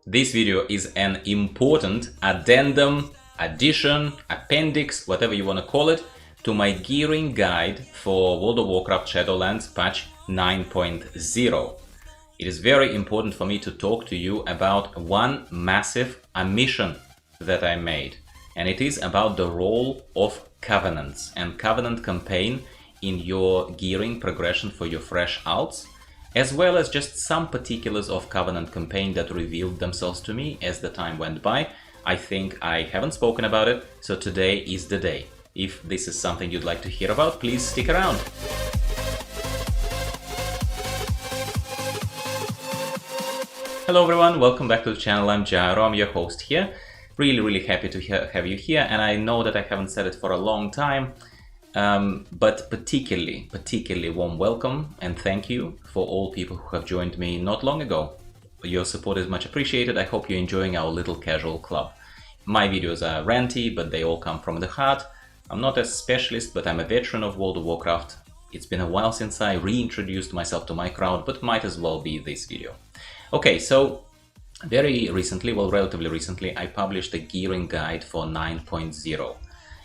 This video is an important addendum, addition, appendix, whatever you want to call it, to my gearing guide for World of Warcraft Shadowlands patch 9.0. It is very important for me to talk to you about one massive omission that I made, and it is about the role of covenants and Covenant Campaign in your gearing progression for your fresh alts, as well as just some particulars of Covenant Campaign that revealed themselves to me as the time went by. I think I haven't spoken about it, so today is the day. If this is something you'd like to hear about, please stick around. Hello everyone, welcome back to the channel. I'm Gyro, I'm your host here. Really happy to have you here, and I know that I haven't said it for a long time, but particularly warm welcome and thank you for all people who have joined me not long ago. Your support is much appreciated. I hope you're enjoying our little casual club. My videos are ranty, but they all come from the heart. I'm not a specialist, but I'm a veteran of World of Warcraft. It's been a while since I reintroduced myself to my crowd, but might as well be this video. Okay, so very recently, well, relatively recently, I published a gearing guide for 9.0.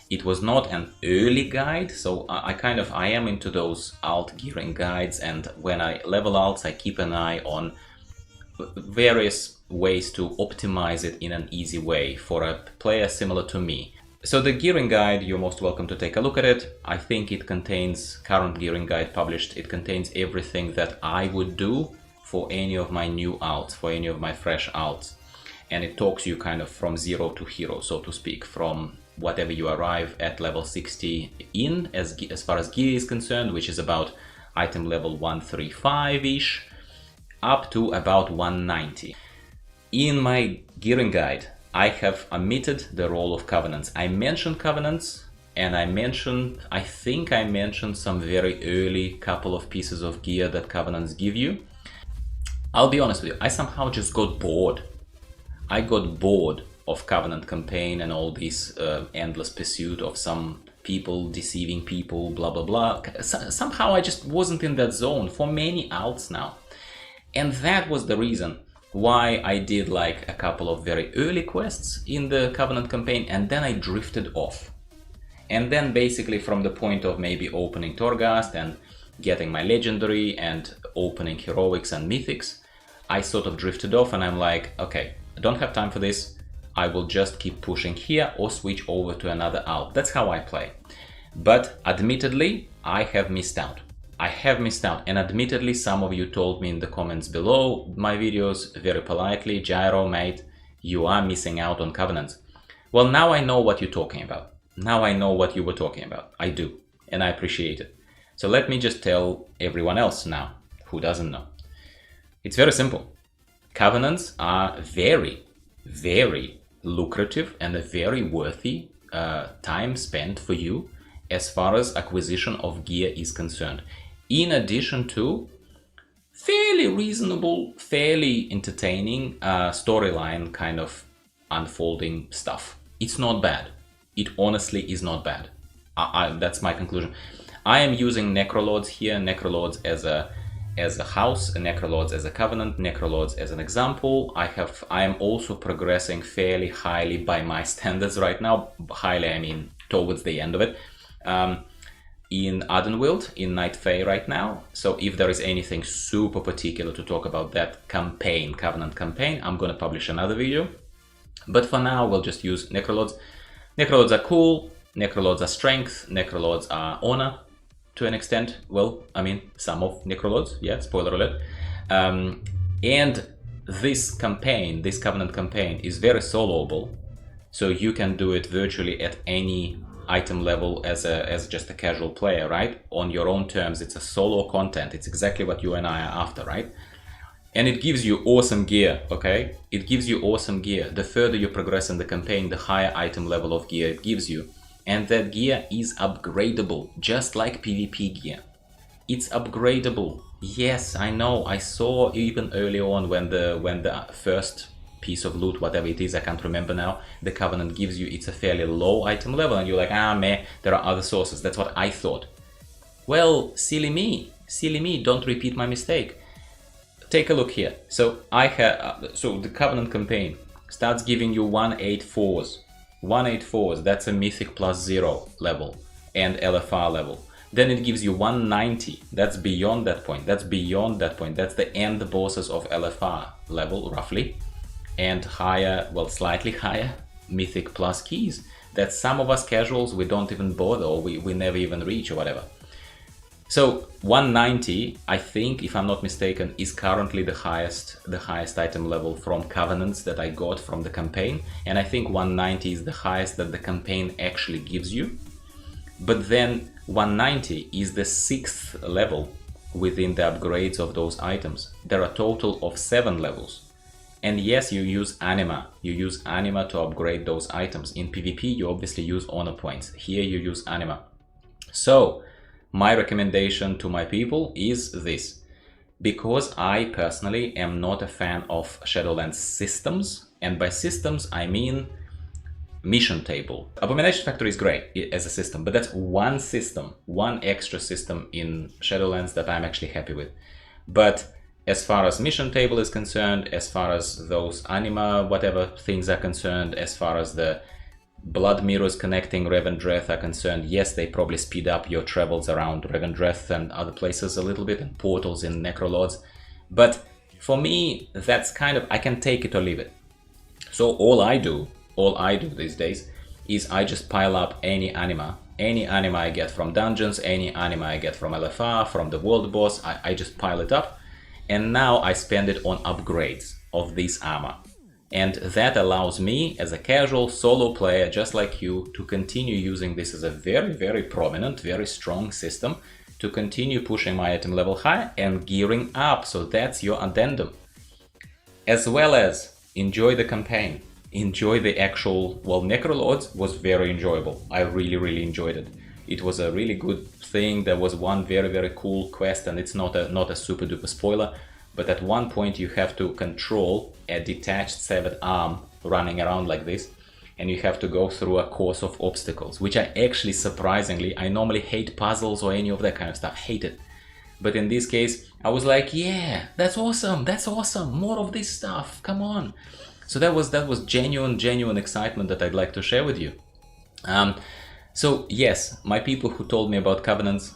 It was not an early guide, so I am into those alt gearing guides, and when I level alts, I keep an eye on various ways to optimize it in an easy way for a player similar to me. So the gearing guide, you're most welcome to take a look at it. I think it contains, current gearing guide published, it contains everything that I would do for any of my new alts, for any of my fresh alts. And it talks you kind of from zero to hero, so to speak, from whatever you arrive at level 60 in, as far as gear is concerned, which is about item level 135-ish, up to about 190. In my gearing guide, I have omitted the role of covenants. I mentioned covenants, and I think I mentioned some very early couple of pieces of gear that covenants give you. I'll be honest with you, I somehow just got bored. I got bored of Covenant Campaign and all this endless pursuit of some people deceiving people, blah blah blah. Somehow I just wasn't in that zone for many alts now. And that was the reason why I did like a couple of very early quests in the Covenant Campaign, and then I drifted off. And then basically from the point of maybe opening Torghast and getting my legendary and opening heroics and mythics, I sort of drifted off, and I'm like, okay, I don't have time for this. I will just keep pushing here or switch over to another alt. That's how I play. But admittedly, I have missed out. And admittedly, some of you told me in the comments below my videos very politely, Gyro, mate, you are missing out on covenants. Well, now I know what you're talking about. Now I know what you were talking about. I do, and I appreciate it. So let me just tell everyone else now who doesn't know. It's very simple. Covenants are very lucrative and a very worthy time spent for you as far as acquisition of gear is concerned. In addition to fairly reasonable, fairly entertaining storyline kind of unfolding stuff. It's not bad. It honestly is not bad. That's my conclusion. I am using Necrolords here, Necrolords as a house, Necrolords as a covenant, Necrolords as an example. I am also progressing fairly highly by my standards right now. Highly, I mean towards the end of it. In Addendum, in Night Fae right now. So if there is anything super particular to talk about that campaign, Covenant Campaign, I'm gonna publish another video. But for now, we'll just use Necrolords. Necrolords are cool, Necrolords are strength, Necrolords are honor. To an extent, well, I mean, some of Necrolords, yeah, spoiler alert. And this campaign, this Covenant Campaign, is very soloable, so you can do it virtually at any item level as just a casual player, right? On your own terms. It's a solo content. It's exactly what you and I are after, right? And it gives you awesome gear, okay? It gives you awesome gear. The further you progress in the campaign, the higher item level of gear it gives you. And that gear is upgradable, just like PvP gear. It's upgradable. Yes, I know. I saw even early on when the first piece of loot, whatever it is, I can't remember now, the Covenant gives you, it's a fairly low item level, and you're like, ah, meh, there are other sources. That's what I thought. Well, silly me, don't repeat my mistake. take a look here. So I have so the Covenant campaign starts giving you 184s. 184s, that's a Mythic +0 level and LFR level. Then it gives you 190, that's beyond that point, that's the end bosses of LFR level, roughly. And higher, well, slightly higher, Mythic plus keys. That some of us casuals, we don't even bother, or we never even reach or whatever. So 190, I think, if I'm not mistaken, is currently the highest item level from Covenants that I got from the campaign. And I think 190 is the highest that the campaign actually gives you. But then 190 is the 6th level within the upgrades of those items. There are a total of 7 levels. And yes, you use anima. You use anima to upgrade those items. In PvP, you obviously use honor points. Here you use anima. So my recommendation to my people is this. Because I personally am not a fan of Shadowlands systems, and by systems I mean mission table. Abomination Factory is great as a system, but that's one system, one extra system in Shadowlands that I'm actually happy with. But as far as mission table is concerned, as far as those anima, whatever things are concerned, as far as the blood mirrors connecting Revendreth are concerned, yes, they probably speed up your travels around Revendreth and other places a little bit, and portals in Necrolords. But for me, that's kind of, I can take it or leave it. So all I do these days is I just pile up any anima I get from dungeons, any anima I get from LFR, from the world boss, I just pile it up. And now I spend it on upgrades of this armor. And that allows me, as a casual solo player just like you, to continue using this as a very, very prominent, very strong system, to continue pushing my item level high and gearing up. So that's your addendum. As well as enjoy the campaign. Enjoy the actual, well, Necrolords was very enjoyable. I really, really enjoyed it. It was a really good thing. There was one very, very cool quest, and it's not a super duper spoiler, but at one point you have to control a detached severed arm running around like this, and you have to go through a course of obstacles, which I actually, surprisingly, I normally hate puzzles or any of that kind of stuff, hate it. But in this case, I was like, yeah, that's awesome, more of this stuff, come on. So that was genuine excitement that I'd like to share with you. So yes, my people who told me about Covenants,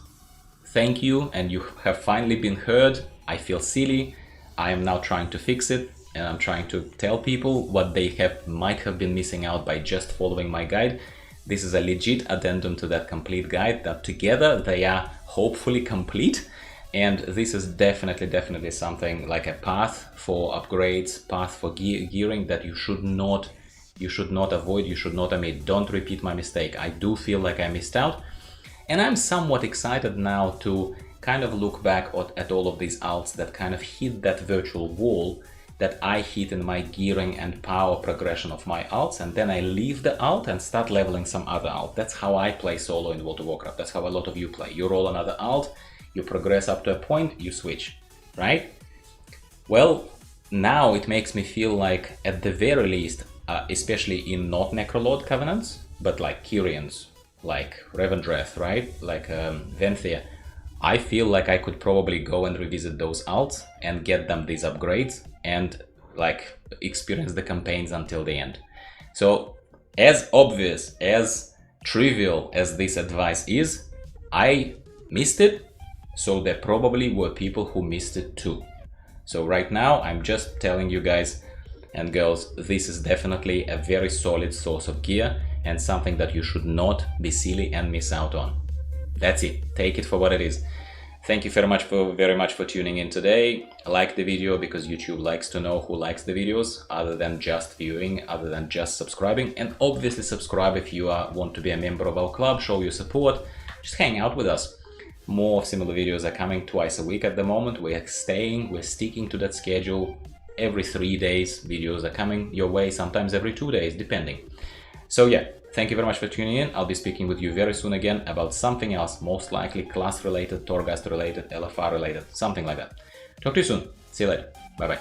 thank you, and you have finally been heard. I feel silly. I am now trying to fix it, and I'm trying to tell people what they might have been missing out by just following my guide. This is a legit addendum to that complete guide, that together they are hopefully complete. And this is definitely something like a path for upgrades, path for gearing that you should not avoid, you should not omit. Don't repeat my mistake. I do feel like I missed out. And I'm somewhat excited now to kind of look back at all of these alts that kind of hit that virtual wall that I hit in my gearing and power progression of my alts, and then I leave the alt and start leveling some other alt. That's how I play solo in World of Warcraft. That's how a lot of you play. You roll another alt, you progress up to a point, you switch, right? Well, now it makes me feel like, at the very least, especially in not Necrolord Covenants, but like Kyrians, like Revendreth, right? Like Venthyr, I feel like I could probably go and revisit those alts and get them these upgrades and like experience the campaigns until the end. So as obvious, as trivial as this advice is, I missed it. So there probably were people who missed it too. So right now I'm just telling you guys and girls, this is definitely a very solid source of gear and something that you should not be silly and miss out on. That's it. Take it for what it is. Thank you very much for tuning in today. Like the video because YouTube likes to know who likes the videos, other than just viewing, other than just subscribing. And obviously subscribe if you want to be a member of our club, show your support, just hang out with us. More similar videos are coming twice a week at the moment. We're sticking to that schedule. Every 3 days videos are coming your way, sometimes every 2 days, depending. So yeah, thank you very much for tuning in. I'll be speaking with you very soon again about something else, most likely class related, Torghast related, LFR related, something like that. Talk to you soon. See you later. Bye bye.